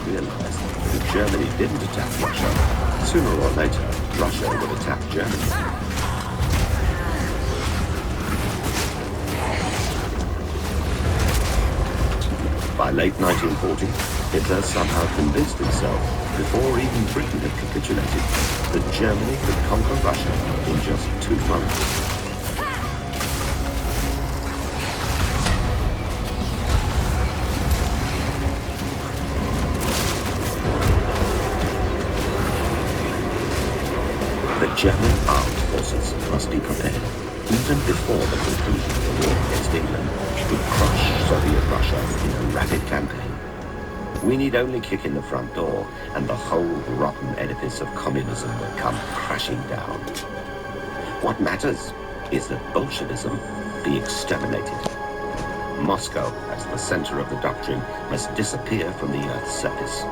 realized that if Germany didn't attack Russia, sooner or later, Russia would attack Germany. By late 1940, Hitler somehow convinced himself, before even Britain had capitulated, that Germany could conquer Russia in just 2 months. The German armed forces must be prepared, even before the conclusion of the war against England, to crush Soviet Russia in a rapid campaign. We need only kick in the front door, and the whole rotten edifice of communism will come crashing down. What matters is that Bolshevism be exterminated. Moscow, as the center of the doctrine, must disappear from the Earth's surface.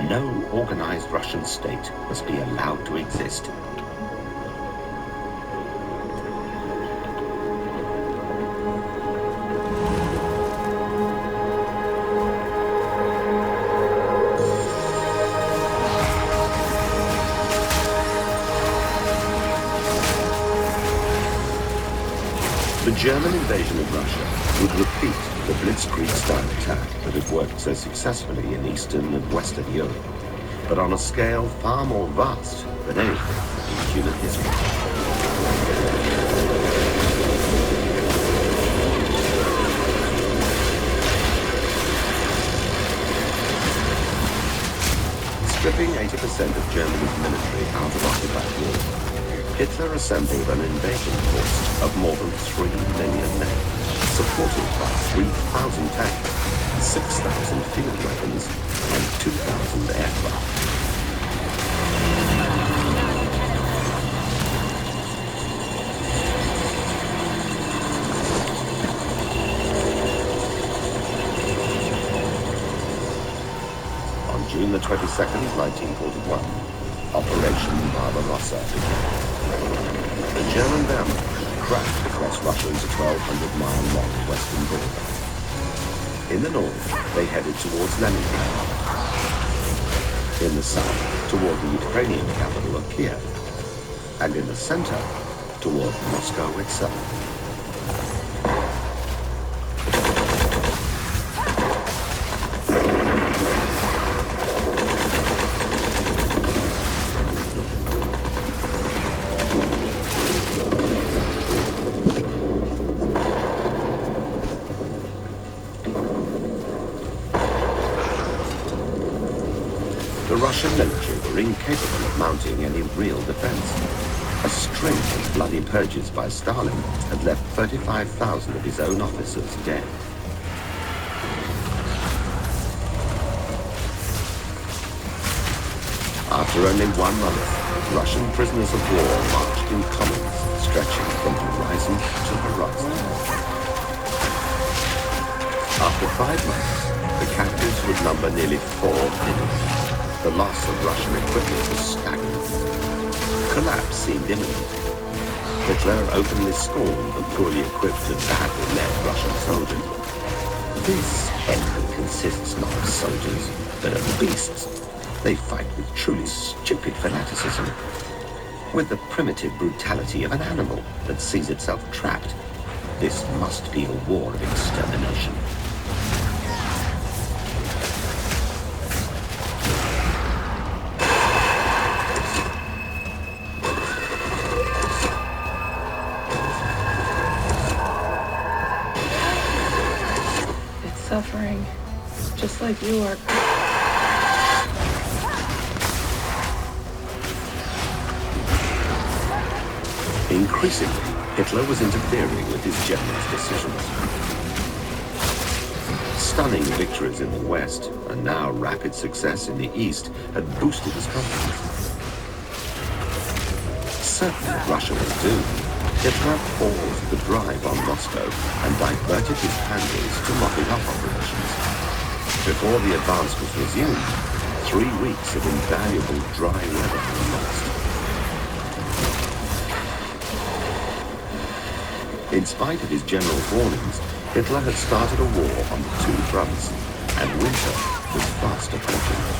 No organized Russian state must be allowed to exist. The German invasion of Russia would repeat the blitzkrieg-style attack that had worked so successfully in Eastern and Western Europe, but on a scale far more vast than anything in human history. Stripping 80% of Germany's military out of occupied war, Hitler assembled an invasion force of more than 3 million men, supported by 3,000 tanks, 6,000 field weapons, and 2,000 aircraft. On June the 22nd, 1941, Operation Barbarossa began. The German Wehrmacht crashed across Russia's 1,200-mile-long western border. In the north, they headed towards Leningrad. In the south, toward the Ukrainian capital of Kiev. And in the center, toward Moscow itself. The Russian military were incapable of mounting any real defense. A string of bloody purges by Stalin had left 35,000 of his own officers dead. After only 1 month, Russian prisoners of war marched in columns stretching from horizon to horizon. After 5 months, the captives would number nearly 4 million. The loss of Russian equipment was staggering. Collapse seemed imminent. Hitler openly scorned the poorly equipped and badly led Russian soldiers. This enemy consists not of soldiers, but of beasts. They fight with truly stupid fanaticism, with the primitive brutality of an animal that sees itself trapped. This must be a war of extermination. Suffering, just like you are. Increasingly, Hitler was interfering with his generals' decisions. Stunning victories in the West, and now rapid success in the East, had boosted his confidence. Certain that Russia was doomed, Hitler paused the drive on Moscow and diverted his panzers to mopping up operations. Before the advance was resumed, 3 weeks of invaluable dry weather were lost. In spite of his general's warnings, Hitler had started a war on the 2 fronts, and winter was fast approaching.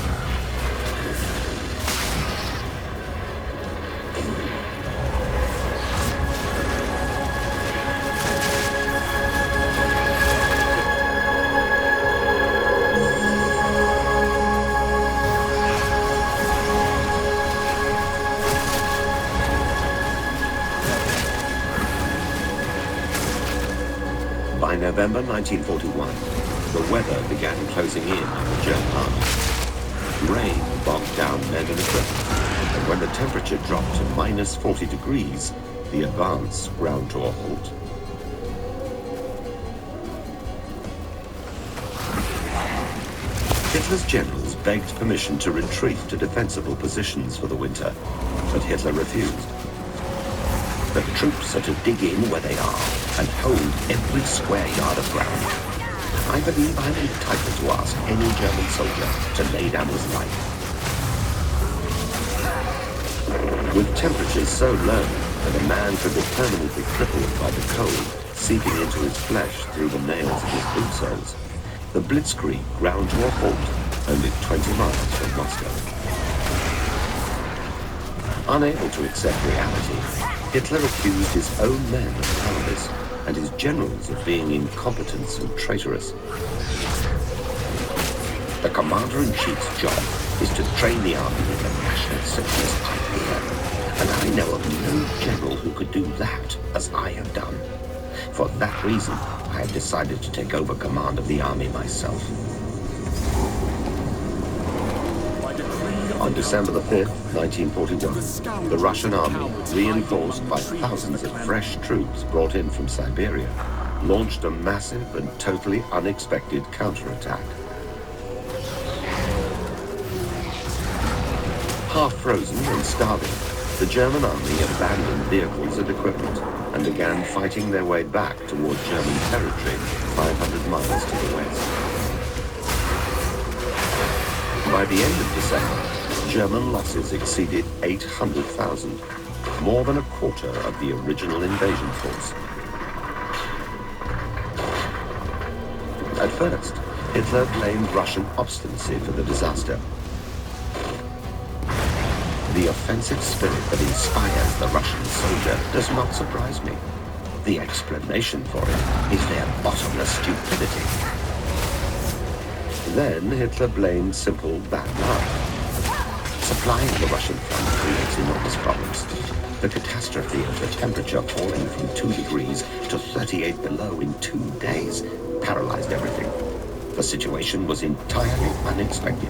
November 1941, the weather began closing in on the German army. Rain bogged down men and equipment, and when the temperature dropped to minus 40 degrees, the advance ground to a halt. Hitler's generals begged permission to retreat to defensible positions for the winter, but Hitler refused. The troops are to dig in where they are and hold every square yard of ground. I believe I'm entitled to ask any German soldier to lay down his life. With temperatures so low that a man could be permanently crippled by the cold seeping into his flesh through the nails of his boot soles, the blitzkrieg ground to a halt only 20 miles from Moscow. Unable to accept reality, Hitler accused his own men of cowardice and his generals of being incompetent and traitorous. The commander-in-chief's job is to train the army in the National Socialist idea, and I know of no general who could do that as I have done. For that reason, I have decided to take over command of the army myself. On December the 5th, 1941, the Russian army, reinforced by thousands of fresh troops brought in from Siberia, launched a massive and totally unexpected counterattack. Half frozen and starving, the German army abandoned vehicles and equipment and began fighting their way back toward German territory 500 miles to the west. By the end of December, German losses exceeded 800,000, more than a quarter of the original invasion force. At first, Hitler blamed Russian obstinacy for the disaster. The offensive spirit that inspires the Russian soldier does not surprise me. The explanation for it is their bottomless stupidity. Then Hitler blamed simple bad luck. Supplying the Russian front creates enormous problems. The catastrophe of the temperature falling from 2 degrees to 38 below in 2 days paralyzed everything. The situation was entirely unexpected.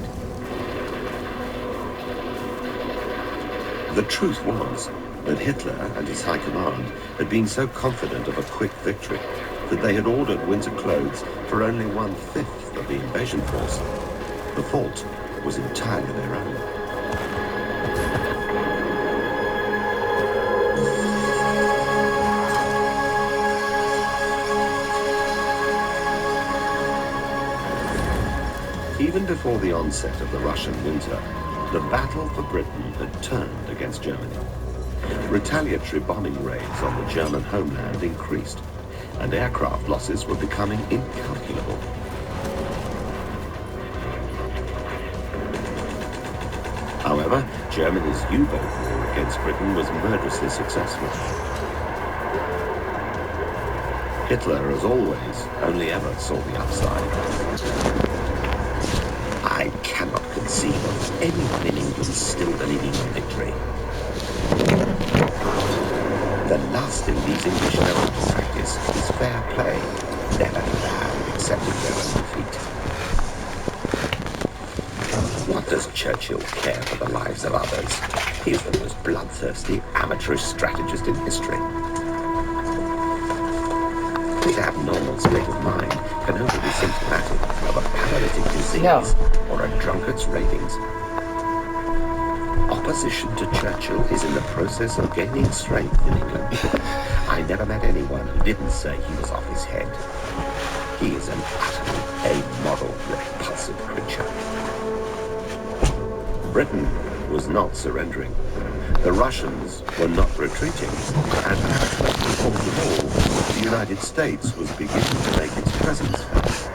The truth was that Hitler and his high command had been so confident of a quick victory that they had ordered winter clothes for only 1/5 of the invasion force. The fault was entirely their own. Even before the onset of the Russian winter, the battle for Britain had turned against Germany. Retaliatory bombing raids on the German homeland increased, and aircraft losses were becoming incalculable. However, Germany's U-boat war against Britain was murderously successful. Hitler, as always, only ever saw the upside. I cannot conceive of anyone in England still believing in victory. The last thing these English know how to practice is fair play, never allowed except in their own defeat. What does Churchill care for the lives of others? He is the most bloodthirsty, amateurish strategist in history. This abnormal state of mind can only be symptomatic of a paralytic disease or a drunkard's ravings. Opposition to Churchill is in the process of gaining strength in England. I never met anyone who didn't say he was off his head. He is an utterly amoral, repulsive creature. Britain was not surrendering. The Russians were not retreating, and perhaps most important of all, the United States was beginning to make its presence felt.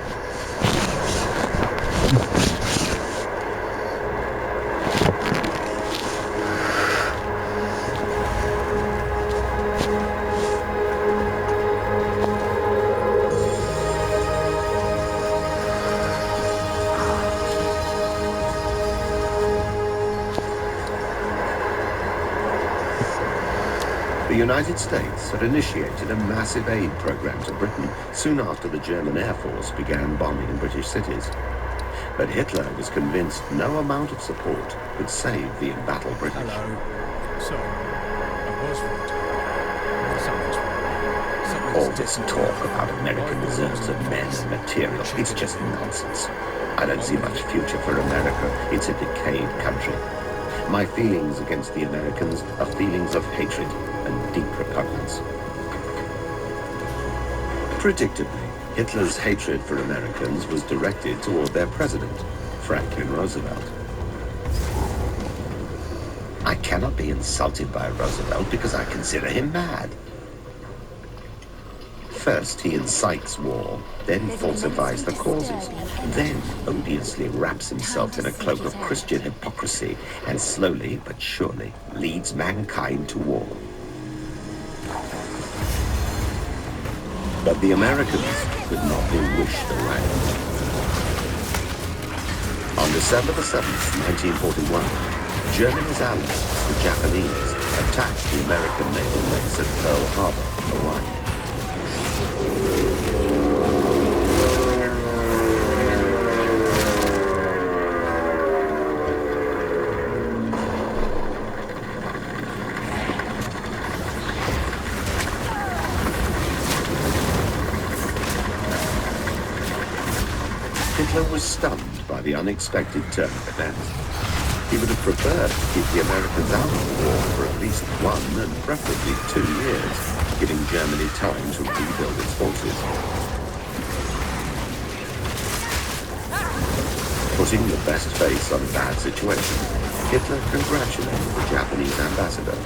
The United States had initiated a massive aid program to Britain soon after the German Air Force began bombing British cities. But Hitler was convinced no amount of support could save the embattled British. Hello. Sorry, I was right. Something's wrong. All this talk about American reserves of men and material, it's just nonsense. I don't see much future for America. It's a decayed country. My feelings against the Americans are feelings of hatred and deep repugnance. Predictably, Hitler's hatred for Americans was directed toward their president, Franklin Roosevelt. I cannot be insulted by Roosevelt because I consider him mad. First, he incites war, then falsifies the causes, then odiously wraps himself in a cloak of Christian hypocrisy, and slowly but surely leads mankind to war. But the Americans could not be wished away. On December the 7th, 1941, Germany's allies, the Japanese, attacked the American naval base at Pearl Harbor, Hawaii. Hitler was stunned by the unexpected turn of events. He would have preferred to keep the Americans out of the war for at least 1 and preferably 2 years, giving Germany time to rebuild its forces. Putting the best face on a bad situation, Hitler congratulated the Japanese ambassador.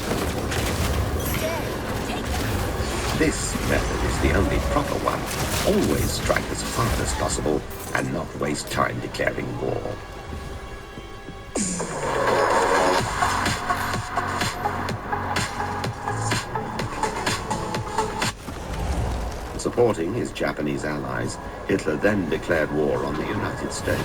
This method is the only proper one. Always strike as hard as possible and not waste time declaring war. Supporting his Japanese allies, Hitler then declared war on the United States.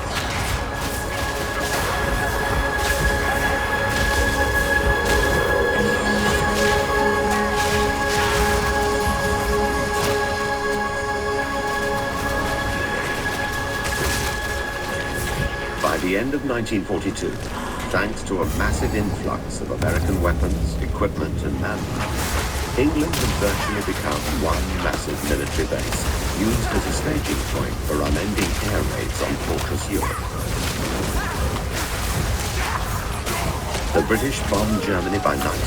By the end of 1942, thanks to a massive influx of American weapons, equipment, and manpower, England had virtually become one massive military base, used as a staging point for unending air raids on Fortress Europe. The British bombed Germany by night,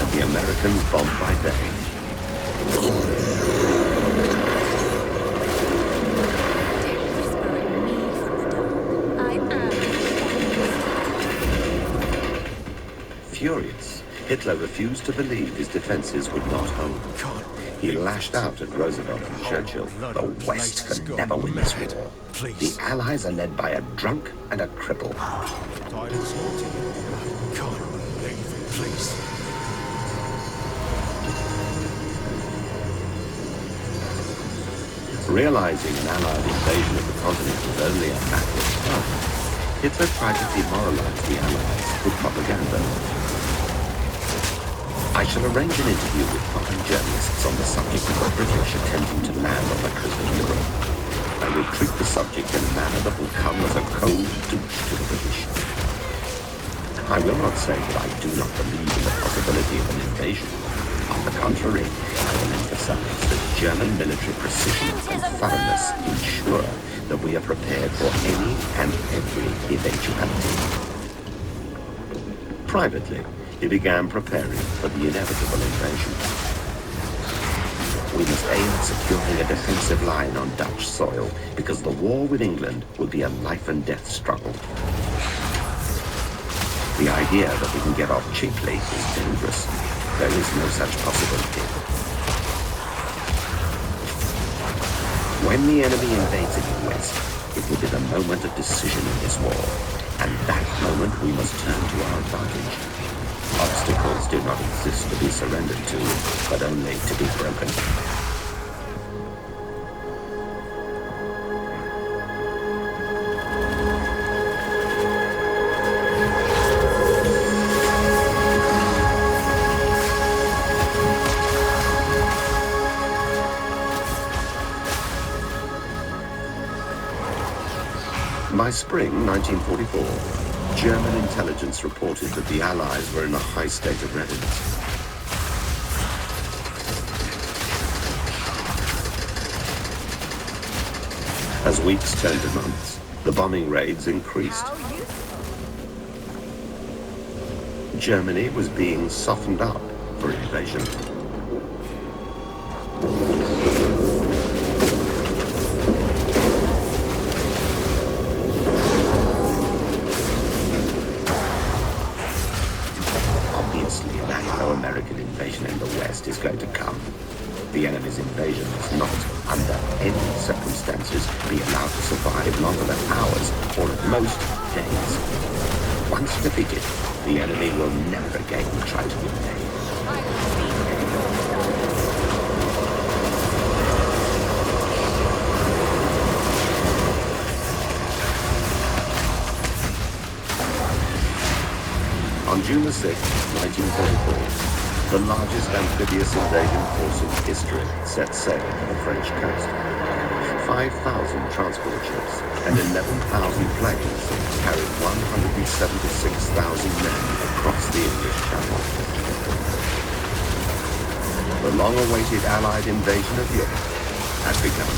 and the Americans bombed by day. Furious, Hitler refused to believe his defenses would not hold. He lashed out at Roosevelt and Churchill. The West can never win this war. The Allies are led by a drunk and a cripple. Realizing an Allied invasion of the continent was only a matter of time, Hitler tried to demoralize the Allies with propaganda. I shall arrange an interview with foreign journalists on the subject of the British attempting to land on the coast of Europe. I will treat the subject in a manner that will come as a cold douche to the British. I will not say that I do not believe in the possibility of an invasion. On the contrary, I will emphasize that German military precision and thoroughness ensure that we are prepared for any and every eventuality. Privately, he began preparing for the inevitable invasion. We must aim at securing a defensive line on Dutch soil because the war with England will be a life and death struggle. The idea that we can get off cheaply is dangerous. There is no such possibility. When the enemy invades in the West, it will be the moment of decision in this war, and that moment we must turn to our advantage. Obstacles do not exist to be surrendered to, but only to be broken. spring 1944, German intelligence reported that the Allies were in a high state of readiness. As weeks turned to months, the bombing raids increased. Germany was being softened up for invasion. Obviously, an Anglo-American invasion in the West is going to come. The enemy's invasion must not, under any circumstances, be allowed to survive longer than hours, or at most, days. Once defeated, the enemy will never again try to invade. On June the 6th, 1944, the largest amphibious invasion force in history set sail for the French coast. 5,000 transport ships and 11,000 planes carried 176,000 men across the English Channel. The long-awaited Allied invasion of Europe had begun.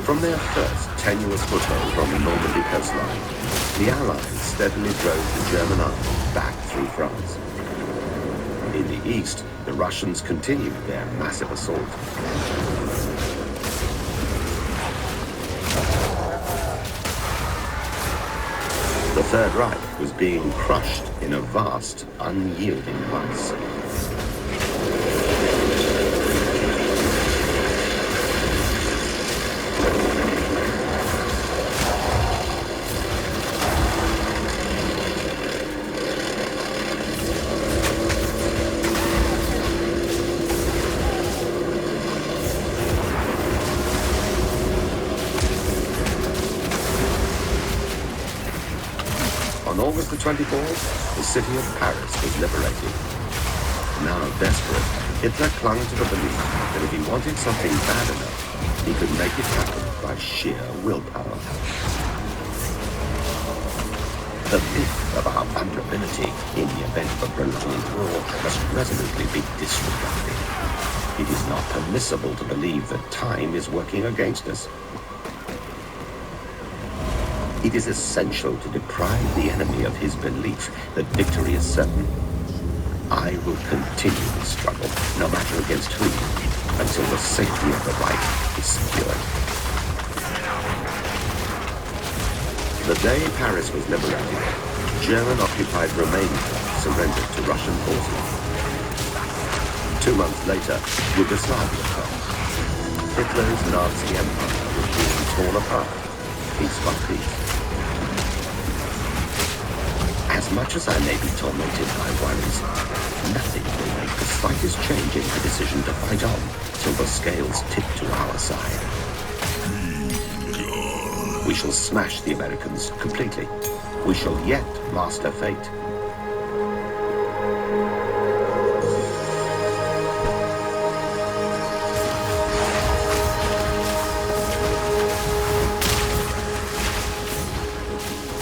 From their first tenuous foothold on the Normandy coastline, the Allies steadily drove the German army back through France. In the east, the Russians continued their massive assault. The Third Reich was being crushed in a vast, unyielding mass. On August the 24th, the city of Paris was liberated. Now desperate, Hitler clung to the belief that if he wanted something bad enough, he could make it happen by sheer willpower. The myth of our vulnerability in the event of a prolonged war must resolutely be disregarded. It is not permissible to believe that time is working against us. It is essential to deprive the enemy of his belief that victory is certain. I will continue the struggle, no matter against whom, until the safety of the right is secured. The day Paris was liberated, German-occupied Romania surrendered to Russian forces. 2 months later, Yugoslavia fell. Hitler's Nazi empire was being torn apart, piece by piece. As much as I may be tormented by worries, nothing will make the slightest change in my decision to fight on till the scales tip to our side. We shall smash the Americans completely. We shall yet master fate.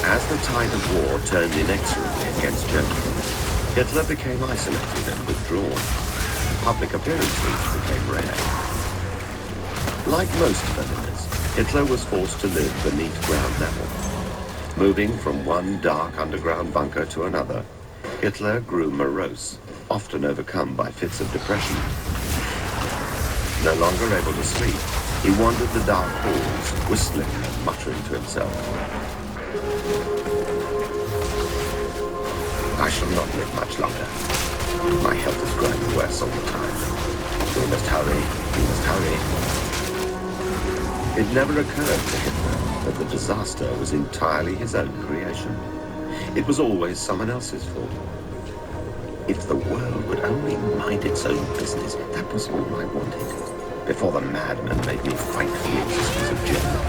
As the tide of war turned inexorably against Germany, Hitler became isolated and withdrawn. Public appearances became rare. Like most Berliners, Hitler was forced to live beneath ground level. Moving from one dark underground bunker to another, Hitler grew morose, often overcome by fits of depression. No longer able to sleep, he wandered the dark halls, whistling and muttering to himself. I shall not live much longer. My health is growing worse all the time. We must hurry. We must hurry. It never occurred to Hitler that the disaster was entirely his own creation. It was always someone else's fault. If the world would only mind its own business, that was all I wanted, before the madman made me fight for the existence of Germany.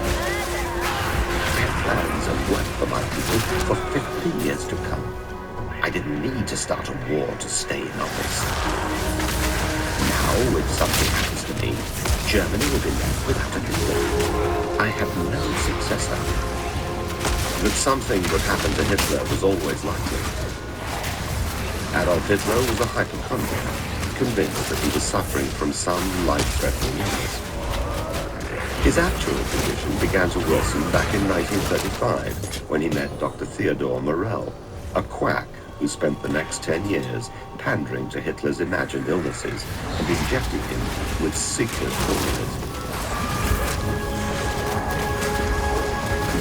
I had plans and worked for my people for 50 years to come. I didn't need to start a war to stay in office. Now, if something happens to me, Germany will be left without a leader. I have no successor. That something would happen to Hitler was always likely. Adolf Hitler was a hypochondriac, convinced that he was suffering from some life-threatening illness. His actual condition began to worsen back in 1935 when he met Dr. Theodor Morell, a quack who spent the next 10 years pandering to Hitler's imagined illnesses and injecting him with secret formulas.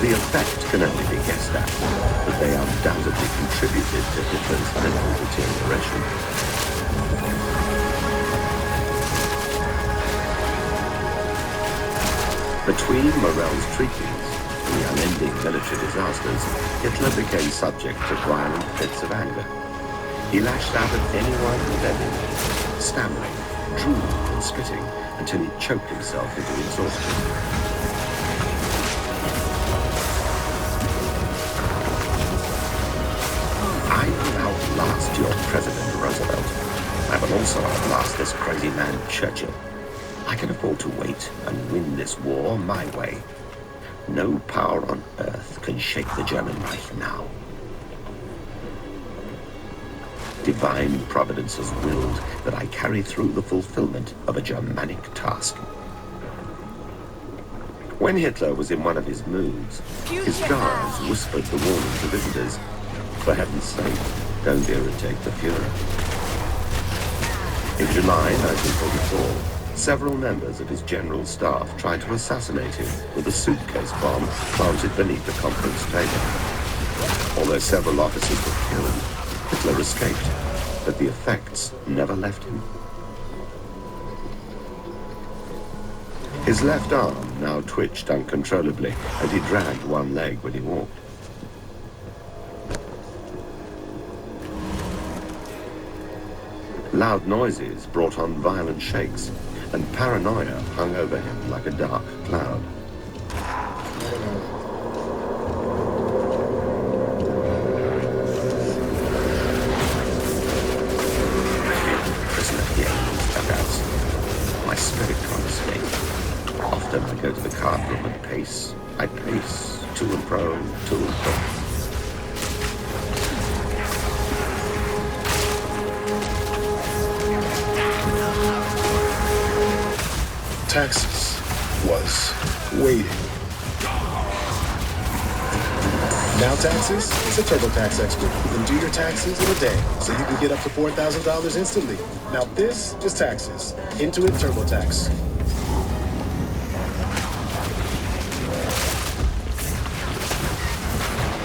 The effect can only be guessed at, but they undoubtedly contributed to Hitler's mental deterioration. Between Morell's treatments and the unending military disasters, Hitler became subject to violent fits of anger. He lashed out at anyone who led him, stammering, drooling and spitting until he choked himself into exhaustion. Outlast your President Roosevelt. I will also outlast this crazy man Churchill. I can afford to wait and win this war my way. No power on earth can shake the German Reich now. Divine Providence has willed that I carry through the fulfillment of a Germanic task. When Hitler was in one of his moods, his guards whispered the warning to visitors, "For heaven's sake, don't irritate the Führer." In July 1944, several members of his general staff tried to assassinate him with a suitcase bomb planted beneath the conference table. Although several officers were killed, Hitler escaped, but the effects never left him. His left arm now twitched uncontrollably, and he dragged one leg when he walked. Loud noises brought on violent shakes, and paranoia hung over him like a dark cloud. I feel prisoner here in these dugouts. My spirit can't escape. Often I go to the card room and pace. I pace to and fro, to and fro. Taxes was waiting. Now Taxes is a TurboTax expert who can do your taxes in a day, so you can get up to $4,000 instantly. Now this is Taxes. Intuit TurboTax.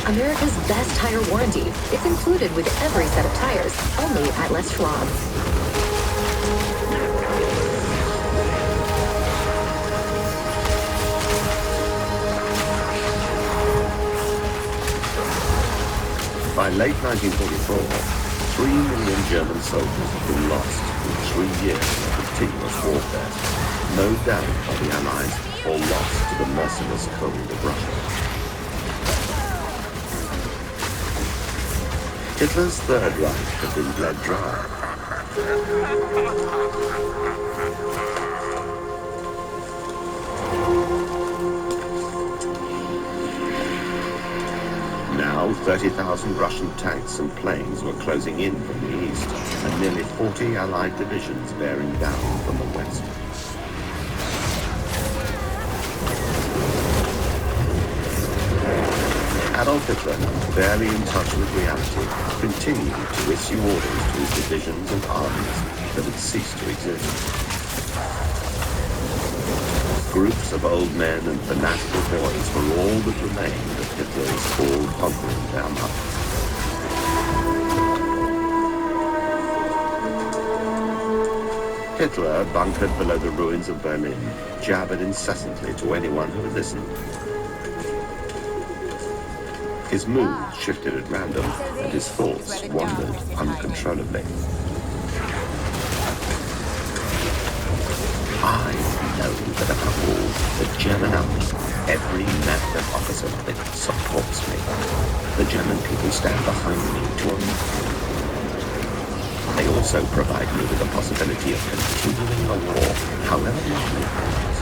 America's best tire warranty. It's included with every set of tires, only at Les Schwab. By late 1944, 3 million German soldiers had been lost in 3 years of continuous warfare, mowed down by the Allies or lost to the merciless cold of Russia. Hitler's Third Reich had been bled dry. Now, 30,000 Russian tanks and planes were closing in from the east, and nearly 40 Allied divisions bearing down from the west. Adolf Hitler, barely in touch with reality, continued to issue orders to his divisions and armies that had ceased to exist. Groups of old men and fanatical boys were all that remained of Hitler's all-conquering Wehrmacht. Hitler, bunkered below the ruins of Berlin, jabbered incessantly to anyone who would listen. His moods shifted at random, and his thoughts wandered uncontrollably. I know that above all, the German army, every man and officer of it, supports me. The German people stand behind me to a man. They also provide me with the possibility of continuing a war, however long it lasts.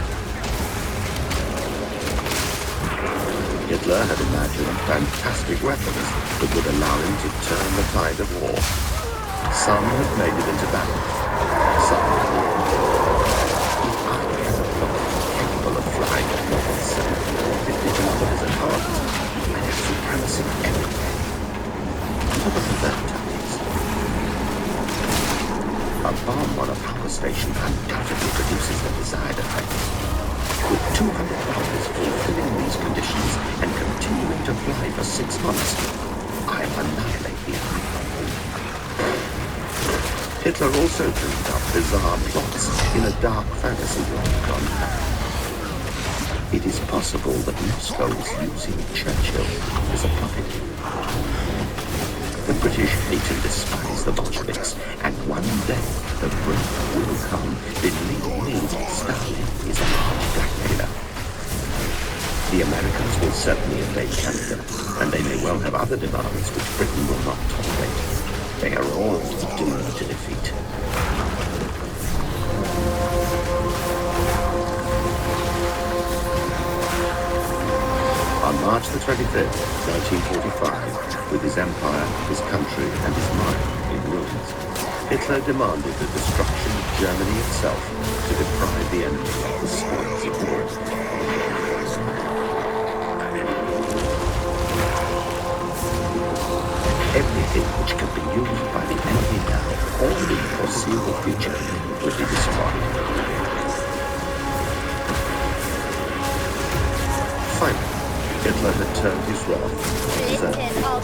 Hitler had imagined fantastic weapons that would allow him to turn the tide of war. Some had made it into battle. Some had not. If I had a rocket capable of flying at more than 750 kilometers an hour, I had supremacy everywhere. What was that tactics? A bomb on a power station undoubtedly produces the desired effect. With 200 bombers fulfilling these conditions and continuing to fly for 6 months, I annihilate the enemy. Hitler also dreamed up bizarre plots in a dark fantasy world on Earth. It is possible that Moscow is using Churchill as a puppet. The British hate and despise the Bolsheviks, and one day the break will come. Believe me, Stalin is a large blackmailer. The Americans will certainly invade Canada, and they may well have other demands which Britain will not tolerate. They are all doomed to defeat. On March the 25th, 1945, with his empire, his country, and his mind in ruins, Hitler demanded the destruction of Germany itself to deprive the enemy of the spoils of war. Everything which could be used by the enemy now or in the foreseeable future would be destroyed. Finally, Hitler had turned his wrath to his own people.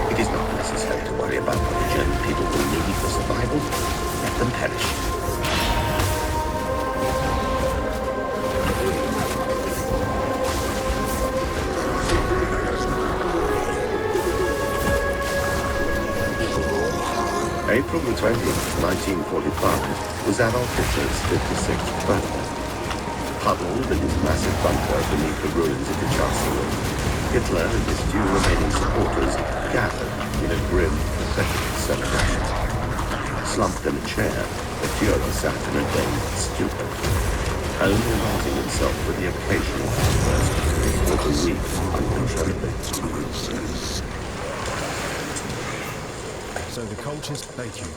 It is not necessary to worry about what the German people will need for survival. Let them perish. April the 20th, 1945, was Adolf Hitler's 56th birthday. Huddled in his massive bunker beneath the ruins of the Chancellor, Hitler and his few remaining supporters gathered in a grim, pathetic celebration. Slumped in a chair, the Fuhrer sat in a dazed stupor, only rousing himself with the occasional outburst or to weep uncontrollably. So the cultures bait you.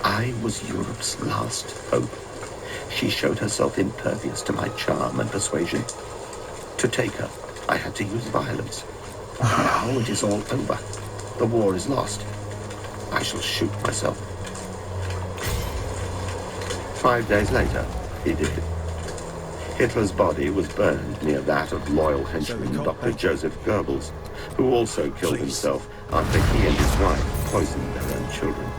I was Europe's last hope. She showed herself impervious to my charm and persuasion. To take her, I had to use violence. Now it is all over. The war is lost. I shall shoot myself. 5 days later, he did it. Hitler's body was burned near that of loyal henchman Dr. Joseph Goebbels, who also killed himself after he and his wife poisoned their own children.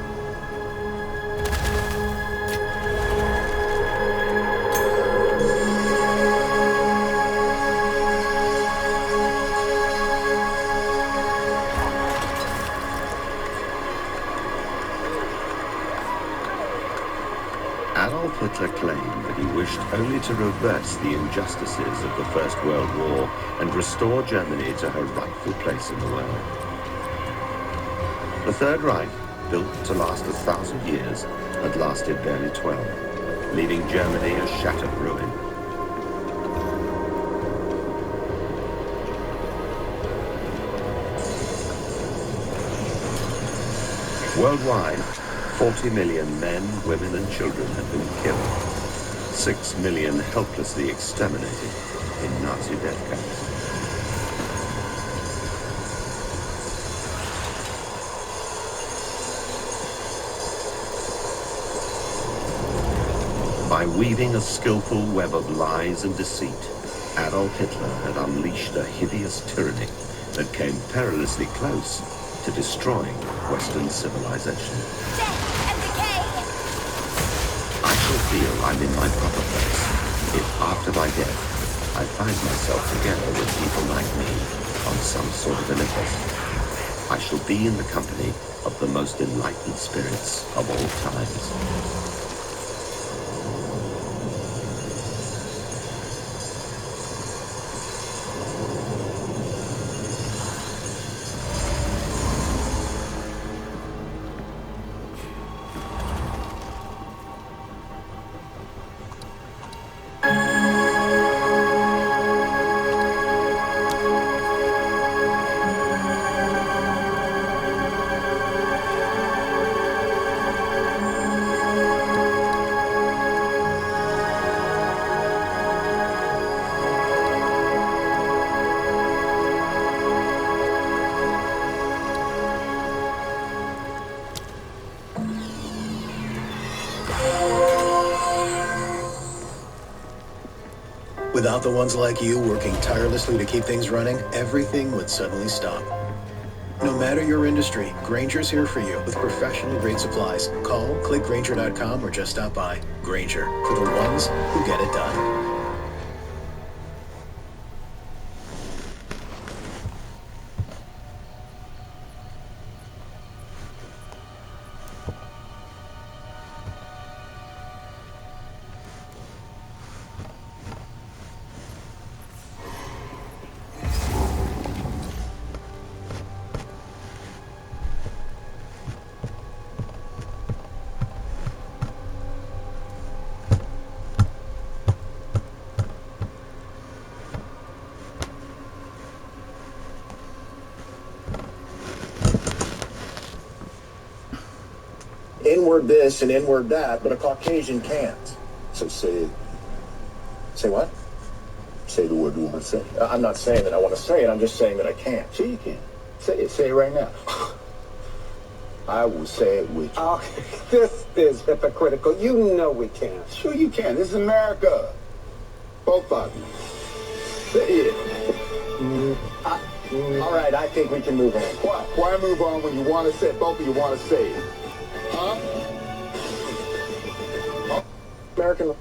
Adolf Hitler claimed that he wished only to reverse the injustices of the First World War and restore Germany to her rightful place in the world. The Third Reich, built to last 1,000 years, had lasted barely 12, leaving Germany a shattered ruin. Worldwide, 40 million men, women and children had been killed. 6 million helplessly exterminated in Nazi death camps. By weaving a skillful web of lies and deceit, Adolf Hitler had unleashed a hideous tyranny that came perilously close to destroying Western civilization. I shall feel I'm in my proper place if after my death I find myself together with people like me. sort of Olympus. I shall be in the company of the most enlightened spirits of all times. Without the ones like you working tirelessly to keep things running, everything would suddenly stop. No matter your industry, Grainger's here for you with professional grade supplies. Call, click Grainger.com, or just stop by. Grainger, for the ones who get it done. Inward this and inward that, but a Caucasian can't. So say it. Say what? Say the word you want to say. I'm not saying that I want to say it, I'm just saying that I can't. Sure you can. Say it. Say it right now. I will say it with you. Oh, this is hypocritical. You know we can't. Sure you can. This is America. Both of you. Say it. All right, I think we can move on. Why move on when you want to say it? Both of you want to say it. Huh? American.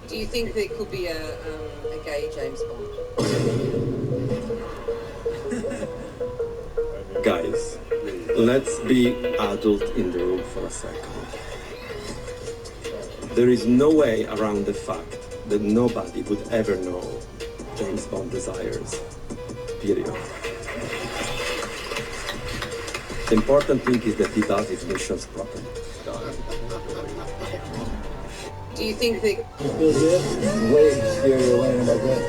Do you think there could be a gay James Bond? Guys, let's be adult in the room for a second. There is no way around the fact that nobody would ever know James Bond desires. Period. The important thing is that he does his missions properly. Do you think that... You feel good? Way scarier laying like that.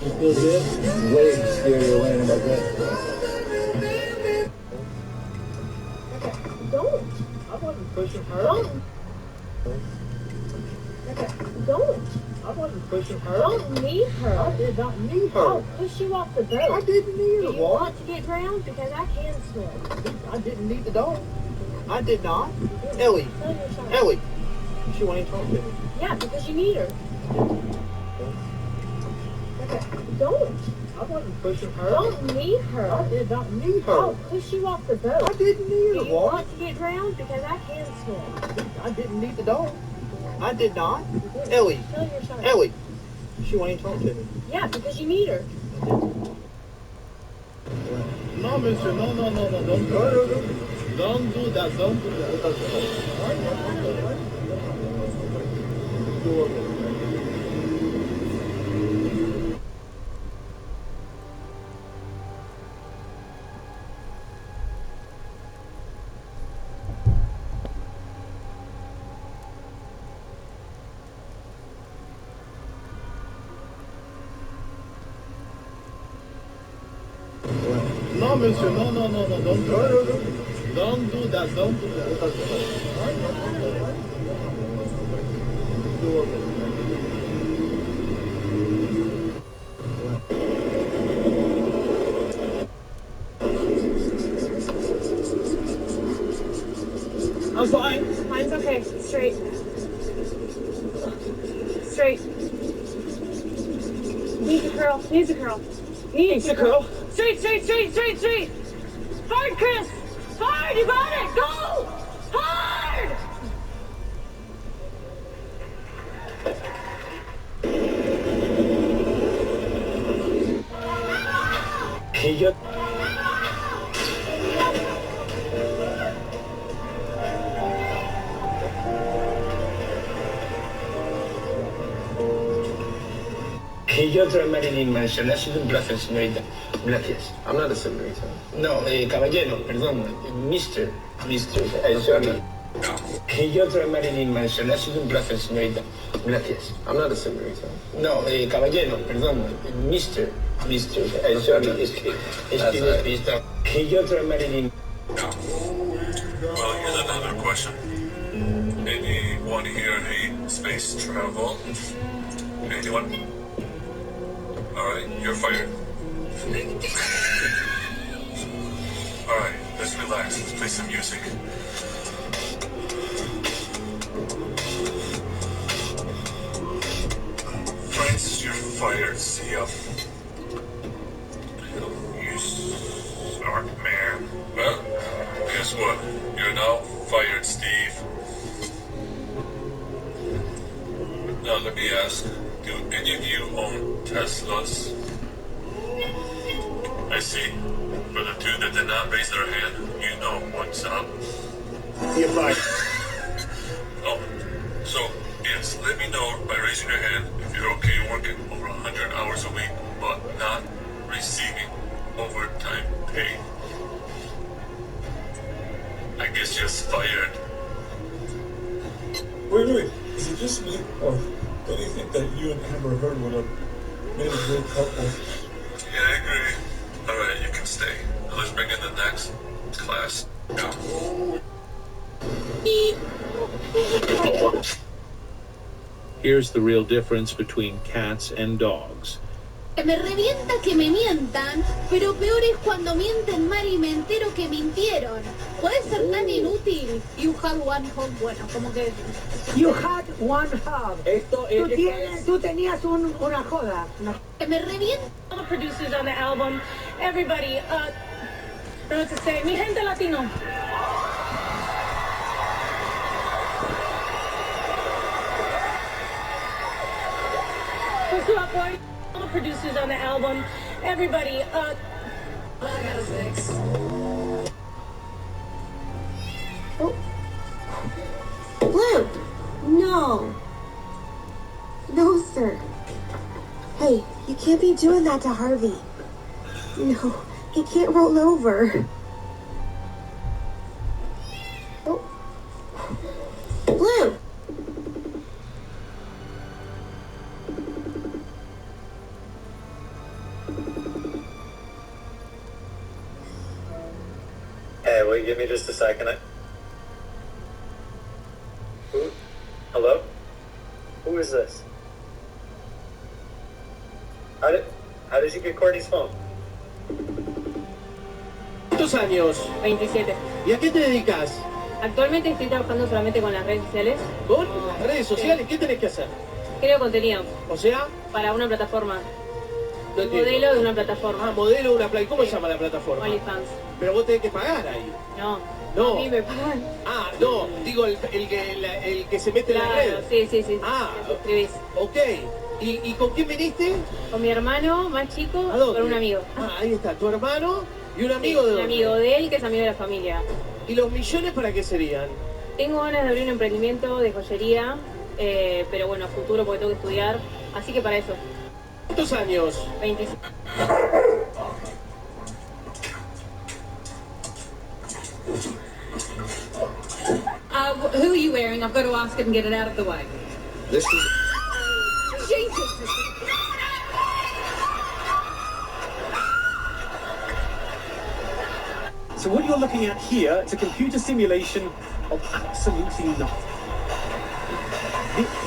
You feel good? Way scarier laying like that. Don't. I wasn't pushing her. Don't. Don't. I wasn't pushing her. Don't need her. I did not need her. I'll push you off the boat. I didn't need Do her. you want to get drowned? Because I can swim. I didn't need the dog. I did not. Ellie. Tell your son. Ellie. She won't even talk to me. Yeah, because you need her. Don't. I wasn't pushing her. Don't need her. I did not need her. I'll push you off the boat. I didn't need Do her. you want to get drowned? Because I can swim. I didn't need the dog. I did not. Ellie. Tell your son. Ellie. She won't even talk to me. Yeah, because you need her. No, mister. No. Don't do that. Don't do that. Don't do that. No, mister. No. Don't do that. Don't do that. Don't do that. I'm fine. Mine's okay. Straight. Straight. Needs a curl. Needs a curl. Needs a curl. Straight. Hard, Chris. Hard. You got it. Go. Hard. Que yo soy Marilyn Manson. Ha sido un placer, señorita. Gracias. I'm not a señorita. No, caballero, perdón. Mr. Sorry. Que yo soy Marilyn Manson. Ha sido un placer, señorita. Gracias. I'm not a señorita. No, caballero, perdón. Mr. Sorry. Es que que yo soy Marilyn. Well, here's another question. Anyone here hate space travel? Anyone? Alright, you're fired. Alright, let's relax. Let's play some music. Francis, you're fired. See ya. You smart man. Well, guess what? You're now fired, Steve. Now let me ask, do any of you own Teslas? I see. For the two that did not raise their hand, you know what's up. You're fired. Oh, so yes, let me know by raising your hand if you're okay working over 100 hours a week, but not receiving overtime pay. I guess you're fired. Wait, is it just me, or do you think that you and Amber Heard would have made a great couple? Yeah, I agree. Alright, you can stay. Now let's bring in the next class. Here's the real difference between cats and dogs. Me revienta que me mientan, pero peor es cuando mienten mal y me entero que mintieron. Puede ser tan inútil. You had one home, bueno, como que... You had one hub. Tú tenías una joda. Me revienta. All the producers on the album, everybody, I don't know what to say. Mi gente latino. What's up, boy? All the producers on the album, everybody, Oh. Blue! No! No, sir. Hey, you can't be doing that to Harvey. No, he can't roll over. Oh. Blue! Hey, will you give me just a second? Hello? Who is this? How did you get Courtney's phone? ¿Cuántos años? 27. ¿Y a qué te dedicas? Actualmente estoy trabajando solamente con las redes sociales. ¿Con las redes sociales? ¿Qué tenés que hacer? Creo contenido. O sea, para una plataforma. No entiendo. Modelo de una plataforma. Ah, modelo de una plataforma. ¿Cómo se llama la plataforma? OnlyFans. Pero vos tenés que pagar ahí. No. No. A mí me pagan. Ah, no. Digo, el que se mete en la red. Sí. Ah, te suscribís. Ok. ¿Y con quién viniste? Con mi hermano más chico, con un amigo. Ah, ahí está. Tu hermano y un amigo de un amigo de él que es amigo de la familia. ¿Y los millones para qué serían? Tengo ganas de abrir un emprendimiento de joyería, pero bueno, a futuro porque tengo que estudiar. Así que para eso. ¿Cuántos años? 25. Who are you wearing? I've got to ask it and get it out of the way. This is... Jesus! So what you're looking at here is a computer simulation of absolutely nothing.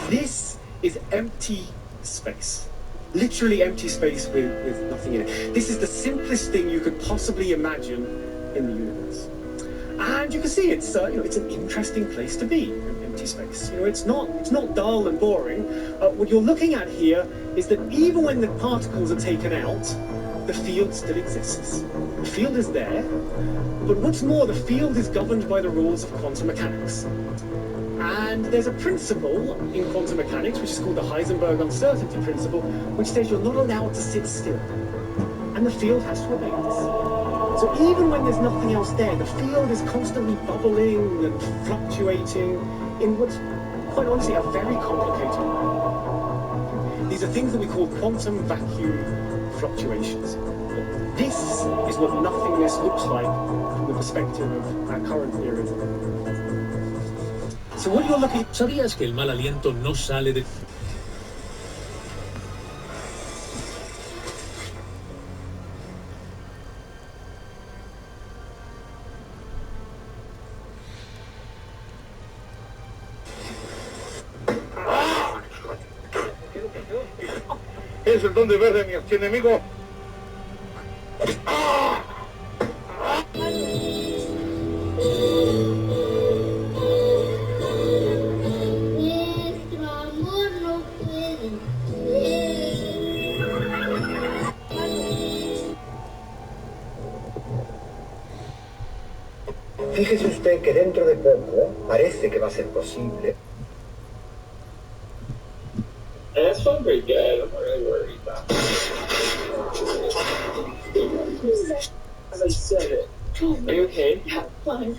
This is empty space. Literally empty space with nothing in it. This is the simplest thing you could possibly imagine in the universe. And you can see it's it's an interesting place to be, empty space. It's not dull and boring. What you're looking at here is that even when the particles are taken out, the field still exists. The field is there, but what's more, the field is governed by the rules of quantum mechanics. And there's a principle in quantum mechanics, which is called the Heisenberg uncertainty principle, which says you're not allowed to sit still. And the field has to obey this. So even when there's nothing else there, the field is constantly bubbling and fluctuating in what's, quite honestly, a very complicated way. These are things that we call quantum vacuum fluctuations. This is what nothingness looks like from the perspective of our current theory. So what you're looking... ¿Sabías que el mal aliento no sale de... Es el don de ver de mi archienemigo. Nuestro amor no puede Fíjese usted que dentro de poco parece que va a ser posible. That's fun, pretty good. I'm not really worried about it. As I said it. Are you okay? Yeah, fine.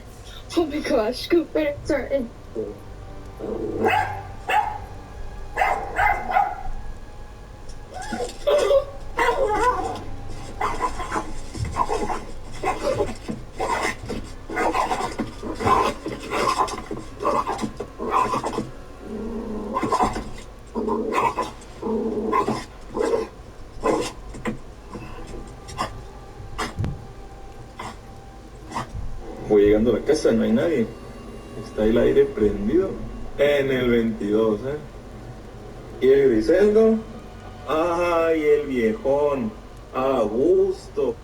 Oh my gosh, Cooper, it's hurting. Voy llegando a la casa, no hay nadie. Está el aire prendido en el 22, ¿eh? ¿Y el Griseldo? ¡Ay, el viejón! ¡A gusto!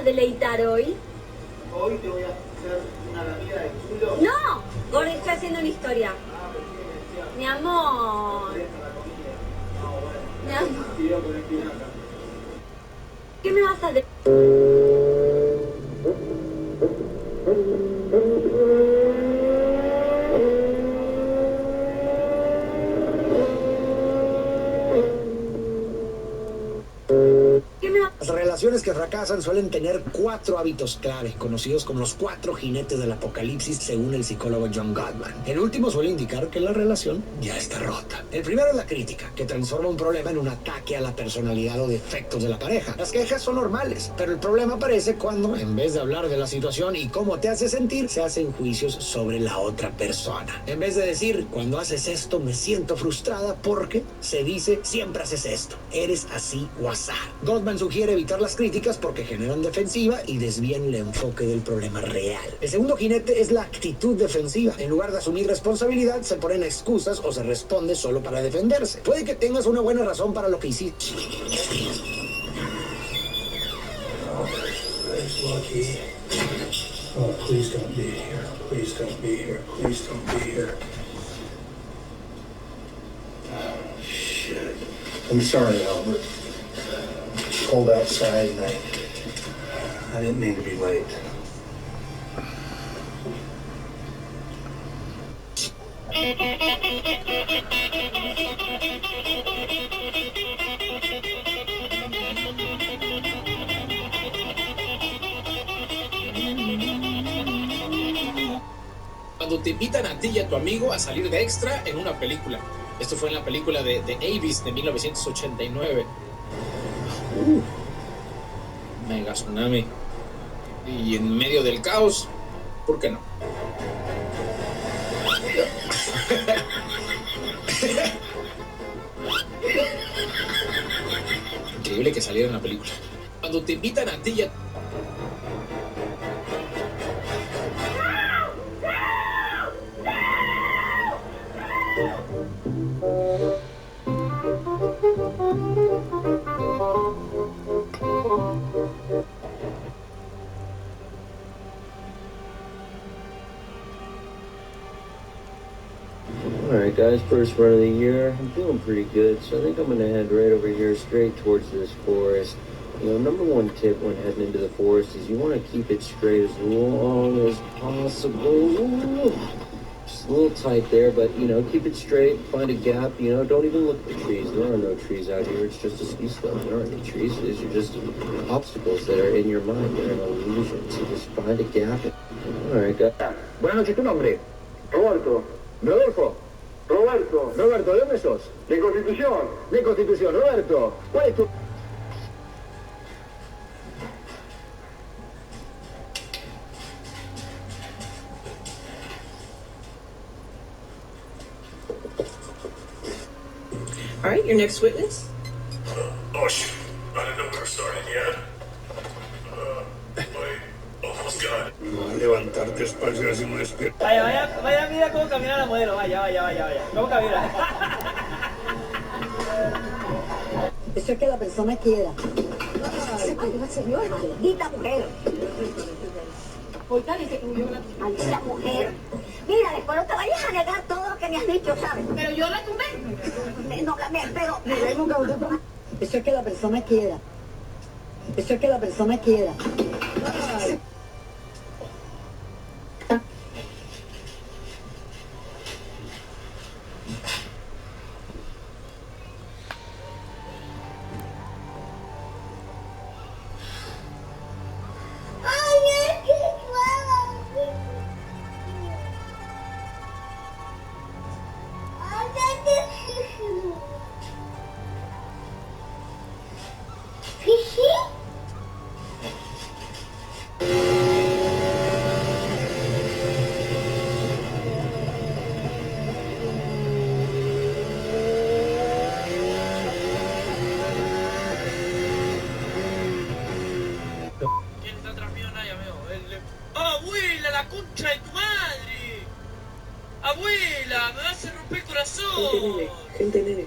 a deleitar hoy? Hoy te voy a hacer una lamida de culo. ¡No! Gordi, estoy haciendo una historia. Mi amor. Mi amor. ¿Qué me vas a decir? Las relaciones que fracasan suelen tener 4 hábitos clave, conocidos como los 4 jinetes del apocalipsis, según el psicólogo John Gottman. El último suele indicar que la relación ya está rota. El primero es la crítica, que transforma un problema en un ataque a la personalidad o defectos de la pareja. Las quejas son normales, pero el problema aparece cuando, en vez de hablar de la situación y cómo te hace sentir, se hacen juicios sobre la otra persona. En vez de decir, cuando haces esto me siento frustrada porque, se dice, siempre haces esto, eres así o asá. Gottman sugiere evitar las críticas porque generan defensiva y desvían el enfoque del problema real. El segundo jinete es la actitud defensiva. En lugar de asumir responsabilidad, se ponen excusas o se responde solo para defenderse. Puede que tengas una buena razón para lo que hiciste. Lucky. Oh, please don't be here. Please don't be here. Please don't be here. Oh, shit. I'm sorry, Albert. It's cold outside and I didn't mean to be late. Cuando te invitan a ti y a tu amigo a salir de extra en una película. Esto fue en la película de Abyss de 1989. Mega tsunami. Y en medio del caos, ¿por qué no? Increíble que saliera en la película. Cuando te invitan a ti y a... Alright guys, first run of the year. I'm feeling pretty good, so I think I'm going to head right over here straight towards this forest. You know, number one tip when heading into the forest is you want to keep it straight as long as possible. Just a little tight there, but you know, keep it straight, find a gap, you know, don't even look at the trees. There are no trees out here, it's just a ski slope. There aren't any trees, these are just obstacles that are in your mind, they're an illusion. So just find a gap. Alright guys. Buenas noches, ¿tu nombre? Roberto. Rodolfo. Roberto. Roberto, ¿de dónde sos? De Constitución. De Constitución. Roberto, ¿cuál es tu...? All right, your next witness. Oh shit, I didn't know we were starting yet. Wait, almost got it. Levantarte espacio así muy despierto. Vaya, mira cómo camina la modelo. Vaya. ¿Cómo camina? Eso es que la persona quiera. Señora, maldita mujer. ¿Por qué dice que yo maldita mujer? Mira, después no te vayas a negar todo lo que me has dicho, ¿sabes? Pero yo la tumbé. No, pero... Eso es que la persona quiera. Eso es que la persona quiera. ¡Abuela, la concha de tu madre! ¡Abuela, me vas a romper el corazón! Gente nene.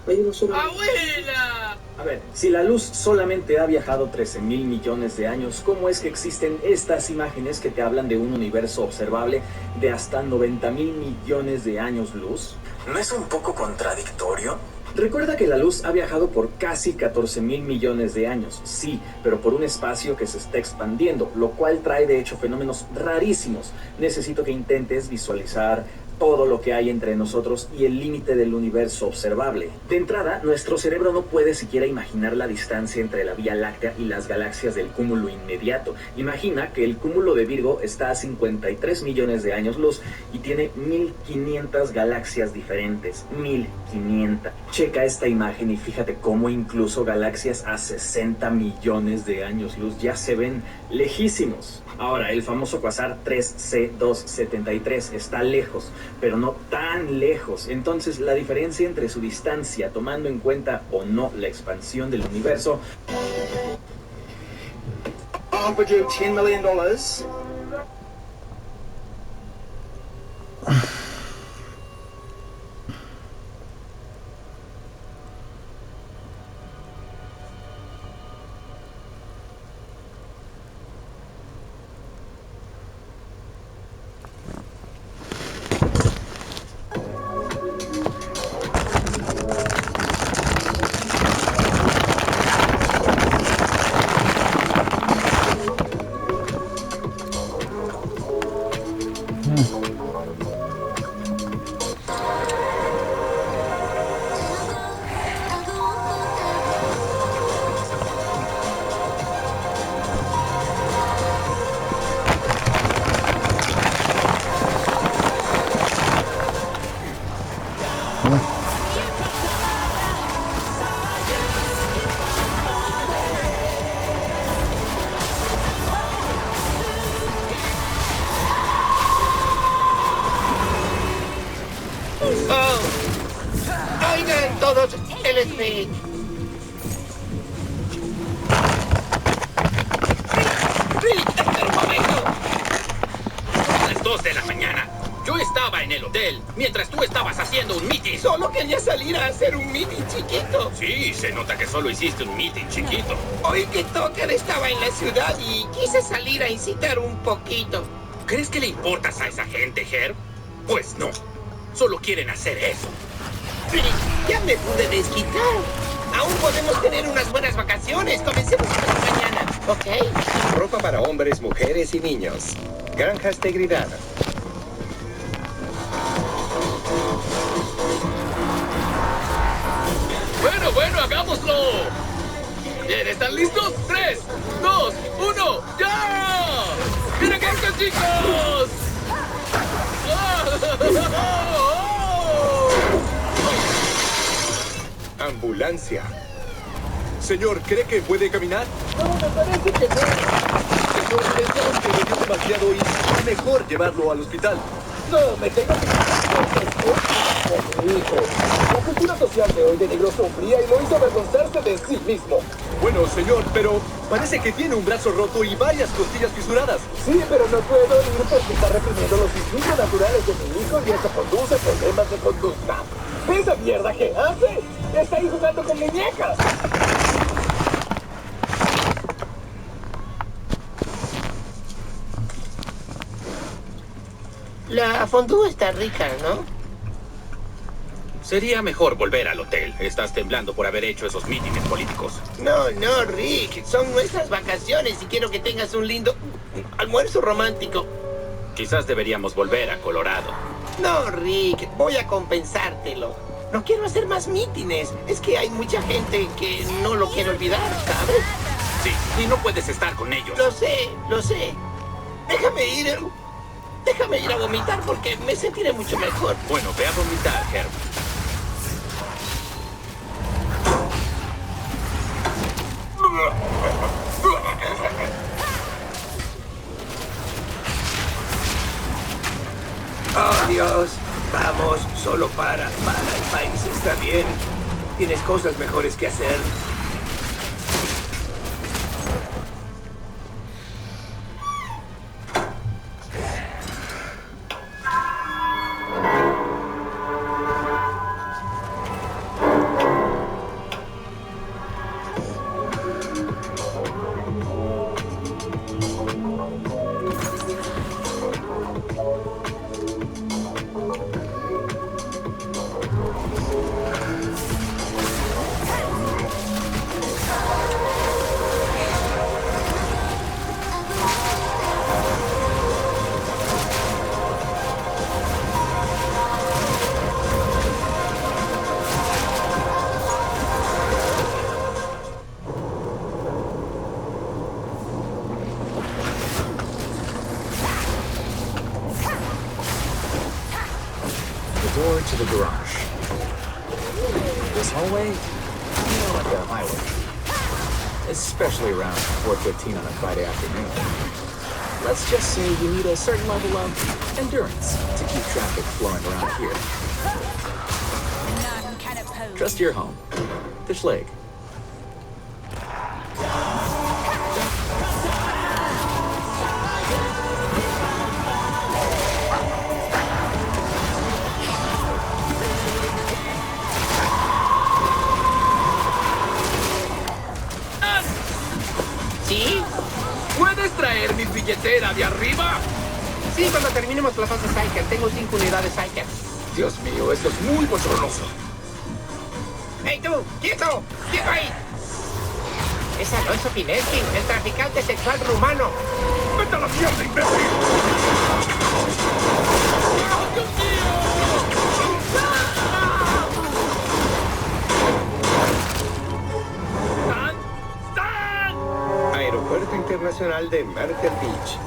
Hay uno solo. ¡Abuela! A ver, si la luz solamente ha viajado 13.000 millones de años, ¿cómo es que existen estas imágenes que te hablan de un universo observable de hasta 90.000 millones de años luz? ¿No es un poco contradictorio? Recuerda que la luz ha viajado por casi 14.000 millones de años, sí, pero por un espacio que se está expandiendo, lo cual trae de hecho fenómenos rarísimos. Necesito que intentes visualizar todo lo que hay entre nosotros y el límite del universo observable. De entrada, nuestro cerebro no puede siquiera imaginar la distancia entre la Vía Láctea y las galaxias del cúmulo inmediato. Imagina que el cúmulo de Virgo está a 53 millones de años luz y tiene 1.500 galaxias diferentes. 1.500. Checa esta imagen y fíjate cómo incluso galaxias a 60 millones de años luz ya se ven lejísimos. Ahora, el famoso cuasar 3C273 está lejos, pero no tan lejos. Entonces, la diferencia entre su distancia, tomando en cuenta o no la expansión del universo... Offered you $10 million. Oigan todos el speech. ¡Rick, espera un momento! Son las 2 de la mañana. Yo estaba en el hotel mientras tú estabas haciendo un meeting. Solo quería salir a hacer un meeting chiquito. Sí, se nota que solo hiciste un meeting chiquito. Oí que Tucker estaba en la ciudad y quise salir a incitar un poquito. ¿Crees que le importas a esa gente, Herb? Pues no. Solo quieren hacer eso. Rick, ya me pude desquitar. Aún podemos tener unas buenas vacaciones. Comencemos mañana, ¿ok? Ropa para hombres, mujeres y niños. Granjas de Gridana. Bueno, hagámoslo. Bien, ¿están listos? 3, 2, 1, ¡ya! ¡Miren esto, chicos! Ambulancia. Señor, ¿cree que puede caminar? No, me parece que no. Señor, pensamos que bebió demasiado y es mejor llevarlo al hospital. No, me tengo que... mi hijo. La cultura social de hoy denigró su hombría y lo hizo avergonzarse de sí mismo. Bueno, señor, pero parece que tiene un brazo roto y varias costillas fisuradas. Sí, pero no puedo ir porque está reprimiendo los instintos naturales de mi hijo y eso conduce a problemas de conducta. ¿Esa mierda qué hace? Está ahí jugando con muñecas. La fondue está rica, ¿no? Sería mejor volver al hotel. Estás temblando por haber hecho esos mítines políticos. No, Rick. Son nuestras vacaciones y quiero que tengas un lindo almuerzo romántico. Quizás deberíamos volver a Colorado. No, Rick. Voy a compensártelo. No quiero hacer más mítines. Es que hay mucha gente que no lo quiere olvidar, ¿sabes? Sí, y no puedes estar con ellos. Lo sé. Déjame ir a vomitar porque me sentiré mucho mejor. Bueno, ve a vomitar, Herb. Oh, Dios. Vamos, solo para el país está bien. Tienes cosas mejores que hacer. the garage. This hallway, more like a highway. Especially around 4:15 on a Friday afternoon. Let's just say you need a certain level of endurance to keep traffic flowing around here. None can oppose. Trust your home. Fish Lake. ¿Sí? ¿Puedes traer mi billetera de arriba? Sí, cuando terminemos la fase Psyker. Tengo 5 unidades Psyker. Dios mío, esto es muy bochornoso. ¡Hey tú! ¡Quieto! ¡Quieto ahí! Es Alonso Pinelki, el traficante sexual rumano. ¡Vete a la mierda, imbécil! Aeropuerto Internacional de Myrtle Beach.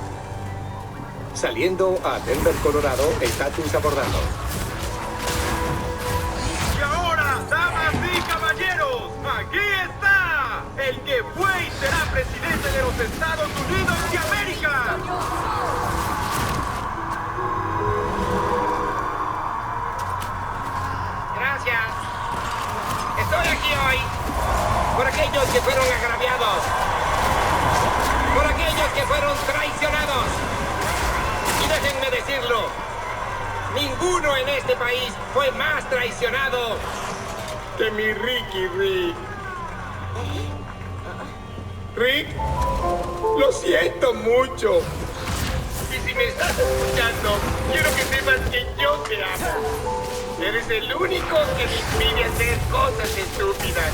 Saliendo a Denver, Colorado, estatus abordado. Y ahora, damas y caballeros, aquí está el que fue y será presidente de los Estados Unidos de América. Gracias. Estoy aquí hoy por aquellos que fueron agraviados, por aquellos que fueron traicionados. Y déjenme decirlo, ninguno en este país fue más traicionado que mi Ricky Rick. Rick, lo siento mucho. Y si me estás escuchando, quiero que sepas que yo te amo. Eres el único que me impide hacer cosas estúpidas.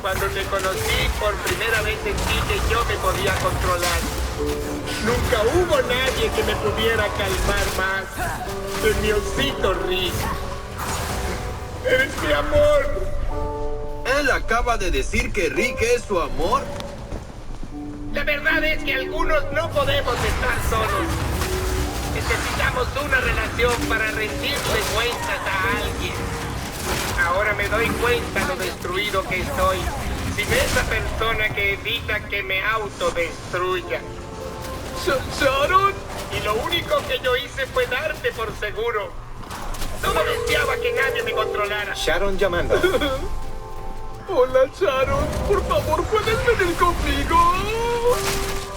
Cuando te conocí, por primera vez sentí que yo me podía controlar. Nunca hubo nadie que me pudiera calmar más que mi osito Rick. ¡Eres mi amor! ¿Él acaba de decir que Rick es su amor? La verdad es que algunos no podemos estar solos. Necesitamos una relación para rendirle cuentas a alguien. Ahora me doy cuenta lo destruido que estoy sin esa persona que evita que me autodestruya. ¿Sharon? Y lo único que yo hice fue darte por seguro. Solo deseaba que nadie me controlara. Sharon llamando. Hola, Sharon. Por favor, ¿puedes venir conmigo?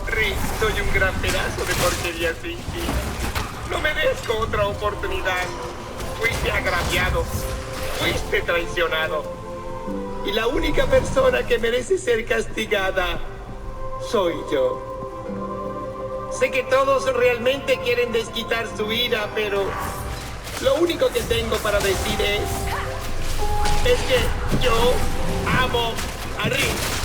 Rick, soy un gran pedazo de porquería sin ti. No merezco otra oportunidad. Fuiste agraviado. Fuiste traicionado. Y la única persona que merece ser castigada soy yo. Sé que todos realmente quieren desquitar su ira, pero lo único que tengo para decir es que yo amo a Rick.